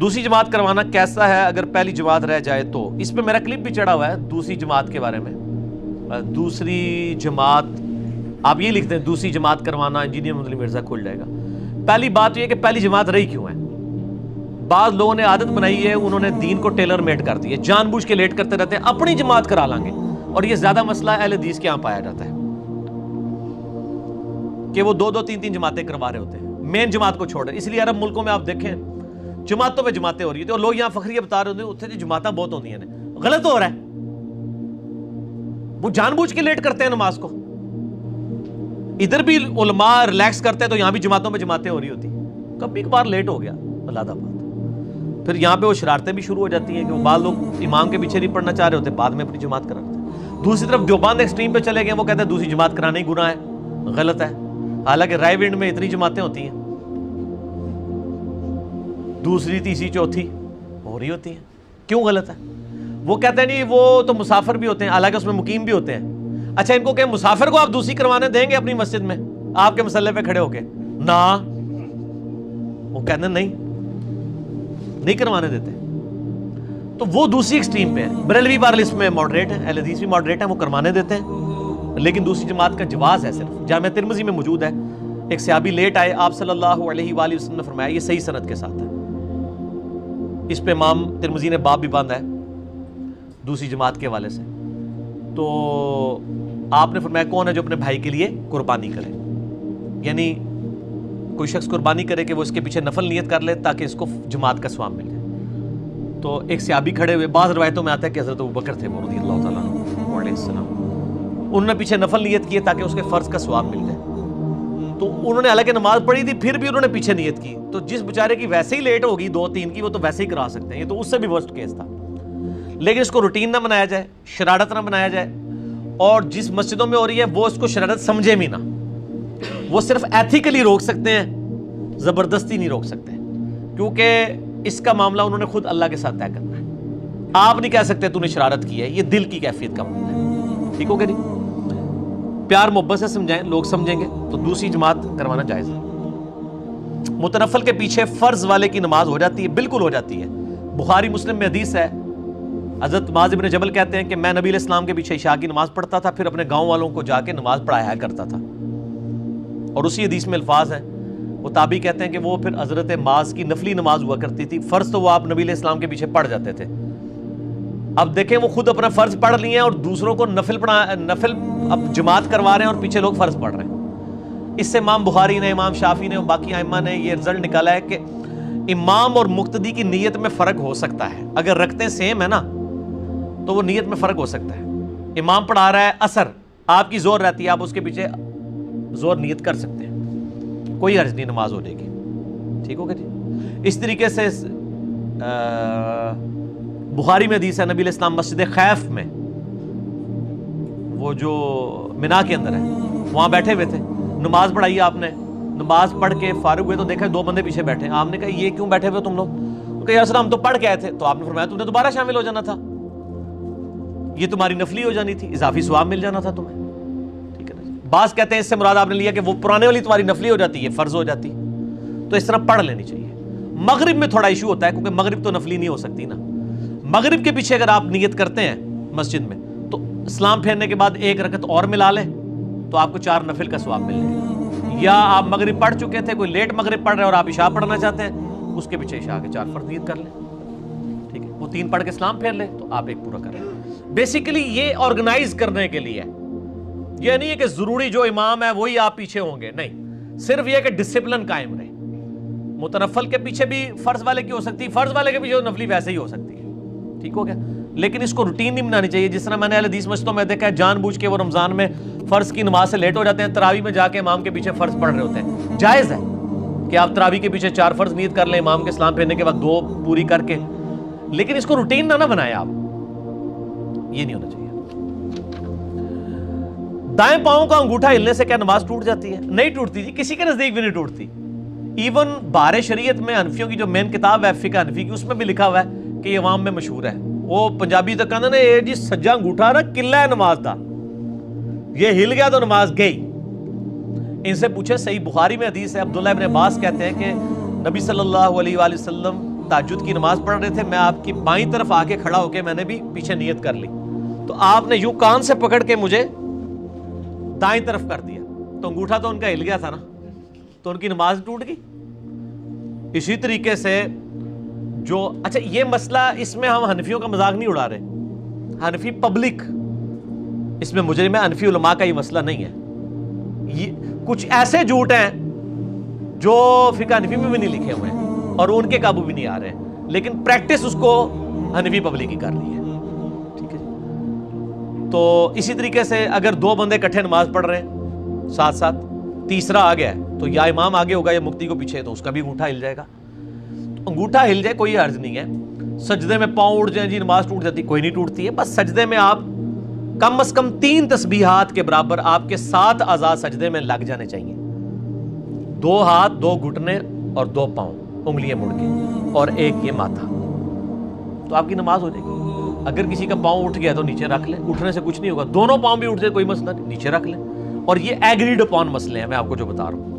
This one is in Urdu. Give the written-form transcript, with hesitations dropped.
دوسری جماعت کروانا کیسا ہے اگر پہلی جماعت رہ جائے تو؟ اس پہ میرا کلپ بھی چڑھا ہوا ہے دوسری جماعت کے بارے میں. دوسری جماعت آپ یہ لکھتے ہیں دوسری جماعت کروانا انجینئر مدنی مرزا کھل جائے گا. پہلی بات یہ کہ پہلی جماعت رہی کیوں ہے؟ بعض لوگوں نے عادت بنائی ہے، انہوں نے دین کو ٹیلر میڈ کر دیا، جان بوجھ کے لیٹ کرتے رہتے ہیں اپنی جماعت کرا لیں گے. اور یہ زیادہ مسئلہ اہل حدیث کے یہاں پایا جاتا ہے کہ وہ دو دو تین تین جماعتیں کروا رہے ہوتے ہیں، مین جماعت کو چھوڑ رہے. اس لیے عرب ملکوں میں آپ دیکھیں جماعتوں پہ جماعتیں ہو رہی تھیں اور لوگ یہاں فخریہ بتا رہے ہوتے ہیں اتنے جماعتیں بہت ہوتی ہیں. غلط ہو رہا ہے، وہ جان بوجھ کے لیٹ کرتے ہیں نماز کو. ادھر بھی علماء ریلیکس کرتے ہیں تو یہاں بھی جماعتوں میں جماعتیں ہو رہی ہوتی. کبھی کبھار لیٹ ہو گیا علیحدہ بات، پھر یہاں پہ وہ شرارتیں بھی شروع ہو جاتی ہیں کہ وہ بعض لوگ امام کے پیچھے نہیں پڑھنا چاہ رہے ہوتے، بعد میں اپنی جماعت کراتے ہیں. دوسری طرف دیوبند ایکسٹریم پہ چلے گئے، وہ کہتے ہیں دوسری جماعت کرانا ہی گناہ ہے، غلط ہے. حالانکہ رائے ونڈ میں اتنی جماعتیں ہوتی ہیں، دوسری تیسری چوتھی ہو رہی ہوتی ہیں، کیوں غلط ہے؟ وہ کہتے ہیں نہیں وہ تو مسافر بھی ہوتے ہیں، حالانکہ اس میں مقیم بھی ہوتے ہیں. اچھا ان کو کہ مسافر کو آپ دوسری کروانے دیں گے اپنی مسجد میں آپ کے مسئلے پہ کھڑے ہو کے؟ نہ، وہ کہتے ہیں نہیں کروانے دیتے. تو وہ دوسری ایکسٹریم پہ ہے. بریلوی بہرحال اس میں ماڈریٹ ہے، اہل حدیث بھی ماڈریٹ ہیں، وہ کروانے دیتے ہیں، لیکن دوسری جماعت کا جواز ہے. صرف جامعہ ترمذی میں موجود ہے، ایک صحابی لیٹ آئے، آپ صلی اللہ علیہ وآلہ وسلم نے فرمایا، یہ صحیح سند کے ساتھ ہے، اس پہ امام ترمذی نے باب بھی باندھا ہے دوسری جماعت کے حوالے سے. تو آپ نے فرمایا کون ہے جو اپنے بھائی کے لیے قربانی کرے، یعنی کوئی شخص قربانی کرے کہ وہ اس کے پیچھے نفل نیت کر لے تاکہ اس کو جماعت کا ثواب مل جائے. تو ایک صحابی کھڑے ہوئے، بعض روایتوں میں آتا ہے کہ حضرت ابوبکر تھے رضی اللہ تعالیٰ عنہ علیہ السلام، انہوں نے پیچھے نفل نیت کی تاکہ اس کے فرض کا ثواب مل جائے. تو انہوں نے حالانکہ نماز پڑھی تھی پھر بھی انہوں نے پیچھے نیت کی، تو جس بیچارے کی ویسے ہی لیٹ ہوگی 2-3 کی، وہ تو ویسے ہی کرا سکتے ہیں، یہ تو اس سے بھی ورسٹ کیس تھا. لیکن اس کو روٹین نہ بنایا جائے، شرارت نہ بنایا جائے، اور جس مسجدوں میں ہو رہی ہے وہ اس کو شرارت سمجھے بھی نہ. وہ صرف ایتھیکلی روک سکتے ہیں، زبردستی نہیں روک سکتے، کیونکہ اس کا معاملہ انہوں نے خود اللہ کے ساتھ طے کرنا ہے. آپ نہیں کہہ سکتے تو نے شرارت کی ہے، یہ دل کی کیفیت کا معاملہ ہے. ٹھیک ہو گیا جی؟ پیار محبت سے سمجھائیں، لوگ سمجھیں گے تو دوسری جماعت کروانا جائز ہے. متنفل کے پیچھے فرض والے کی نماز ہو جاتی ہے، بالکل ہو جاتی ہے. بخاری مسلم میں حدیث ہے، حضرت معاذ بن جبل کہتے ہیں کہ میں نبی علیہ السلام کے پیچھے عشاء کی نماز پڑھتا تھا، پھر اپنے گاؤں والوں کو جا کے نماز پڑھایا کرتا تھا. اور اسی حدیث میں الفاظ ہیں، وہ تابعی کہتے ہیں کہ وہ پھر حضرت معاذ کی نفلی نماز ہوا کرتی تھی، فرض تو وہ آپ نبی علیہ السلام کے پیچھے پڑھ جاتے تھے. اب دیکھیں وہ خود اپنا فرض پڑھ لیے ہیں اور دوسروں کو نفل اب جماعت کروا رہے ہیں اور پیچھے لوگ فرض پڑھ رہے ہیں. اس سے امام بخاری نے، امام شافعی نے اور باقی ائمہ نے یہ رزلٹ نکالا ہے کہ امام اور مقتدی کی نیت میں فرق ہو سکتا ہے. اگر رکھتے سیم ہے نا تو وہ نیت میں فرق ہو سکتا ہے. امام پڑھا رہا ہے عصر، آپ کی زور رہتی ہے، آپ اس کے پیچھے زور نیت کر سکتے ہیں، کوئی حرج نہیں، نماز ہو جائے گی. ٹھیک ہوگا جی؟ اس طریقے سے بخاری میں حدیث ہے، نبی علیہ السلام مسجد خیف میں، وہ جو منا کے اندر ہے، وہاں بیٹھے ہوئے تھے، نماز پڑھائی آپ نے، نماز پڑھ کے فارغ ہوئے تو دیکھا 2 بندے پیچھے بیٹھے. آپ نے کہا یہ کیوں بیٹھے ہوئے تم لوگ؟ کہ یا رسول اللہ ہم تو پڑھ کے آئے تھے. تو آپ نے فرمایا تم نے دوبارہ شامل ہو جانا تھا، یہ تمہاری نفلی ہو جانی تھی، اضافی ثواب مل جانا تھا تمہیں. ٹھیک ہے نا؟ بعض کہتے ہیں اس سے مراد آپ نے لیا کہ وہ پرانے والی تمہاری نفلی ہو جاتی ہے، فرض ہو جاتی، تو اس طرح پڑھ لینی چاہیے. مغرب میں تھوڑا ایشو ہوتا ہے کیونکہ مغرب تو نفلی نہیں ہو سکتی نا. مغرب کے پیچھے اگر آپ نیت کرتے ہیں مسجد میں تو اسلام پھیرنے کے بعد 1 رکعت اور ملا لیں تو آپ کو 4 نفل کا ثواب مل جائے گا. یا آپ مغرب پڑھ چکے تھے، کوئی لیٹ مغرب پڑھ رہے اور آپ عشاء پڑھنا چاہتے ہیں، اس کے پیچھے عشاء کے 4 فرض نیت کر لیں. ٹھیک ہے، وہ 3 پڑھ کے اسلام پھیر لیں تو آپ 1 پورا کر لیں. بیسیکلی یہ آرگنائز کرنے کے لیے، یہ نہیں ہے کہ ضروری جو امام ہے وہی آپ پیچھے ہوں گے، نہیں، صرف یہ کہ ڈسپلن قائم رہے. متنفل کے پیچھے بھی فرض والے کی ہو سکتی، فرض والے کے پیچھے نفلی ویسے ہی ہو سکتی ہے. ٹھیک ہو گیا؟ لیکن اس کو روٹین نہیں بنانی چاہیے. جس طرح میں نے اہل حدیث مسجدوں میں دیکھا ہے جان بوجھ کے وہ رمضان میں فرض کی نماز سے لیٹ ہو جاتے ہیں، تراویح میں جا کے امام کے پیچھے فرض پڑھ رہے ہوتے ہیں. جائز ہے کہ آپ تراویح کے پیچھے 4 فرض نیت کر لیں امام کے اسلام پھیرنے کے بعد 2 پوری کر کے، لیکن اس کو روٹین نہ بنائیں آپ، یہ نہیں ہونا چاہیے. دائیں پاؤں کا انگوٹھا ہلنے سے کیا نماز ٹوٹ جاتی ہے؟ نہیں ٹوٹتی جی، کسی کے نزدیک بھی نہیں ٹوٹتی. ایون بار شریعت میں حنفیوں کی جو مین کتاب ہے فقہ حنفی کی، اس میں بھی لکھا ہوا ہے کہ یہ عوام میں مشہور ہے. وہ پنجابی تو کہتے ہیں جی سجا انگوٹھا نا قلعہ ہے نماز دا، یہ ہل گیا تو نماز گئی. ان سے پوچھے، صحیح بخاری میں حدیث ہے، عبداللہ ابن عباس کہتے ہیں کہ نبی صلی اللہ علیہ وآلہ وسلم تہجد کی نماز پڑھ رہے تھے, میں آپ کی بائیں طرف آ کے کھڑا ہو کے میں نے بھی پیچھے نیت کر لی, تو آپ نے یوں کان سے پکڑ کے مجھے دائیں طرف کر دیا, تو انگوٹھا تو ان کا ہل گیا تھا نا, تو ان کی نماز ٹوٹ گئی. اسی طریقے سے جو, اچھا یہ مسئلہ, اس میں ہم حنفیوں کا مذاق نہیں اڑا رہے, حنفی پبلک اس میں مجرم ہے, حنفی علماء کا یہ مسئلہ نہیں ہے. یہ کچھ ایسے جھوٹ ہیں جو فقہ حنفی میں بھی نہیں لکھے ہوئے ہیں اور ان کے قابو بھی نہیں آ رہے ہیں, لیکن پریکٹس اس کو حنفی پبلک ہی کر لی ہے. ٹھیک ہے جی. تو اسی طریقے سے اگر دو بندے اکٹھے نماز پڑھ رہے ہیں ساتھ ساتھ, تیسرا آ گیا ہے تو یا امام آگے ہوگا یا مفتی کو پیچھے, تو اس کا بھی انگوٹھا ہل جائے گا. تو انگوٹھا ہل جائے کوئی عرض نہیں ہے, سجدے میں پاؤں اٹھ جائیں جی نماز ٹوٹ جاتی, کوئی نہیں ٹوٹتی ہے. بس سجدے میں آپ کم از کم 3 تسبیحات کے برابر آپ کے 7 اعضاء سجدے میں لگ جانے چاہیے, 2 ہاتھ, 2 گھٹنے اور 2 پاؤں, انگلیاں مڑ کے, اور ایک یہ ماتھا, تو آپ کی نماز ہو جائے گی. اگر کسی کا پاؤں اٹھ گیا تو نیچے رکھ لیں, اٹھنے سے کچھ نہیں ہوگا, دونوں پاؤں بھی اٹھ جائے کوئی مسئلہ نہیں, نیچے رکھ لیں. اور یہ ایگریڈ اپون مسئلے ہیں میں آپ کو جو بتا رہا ہوں.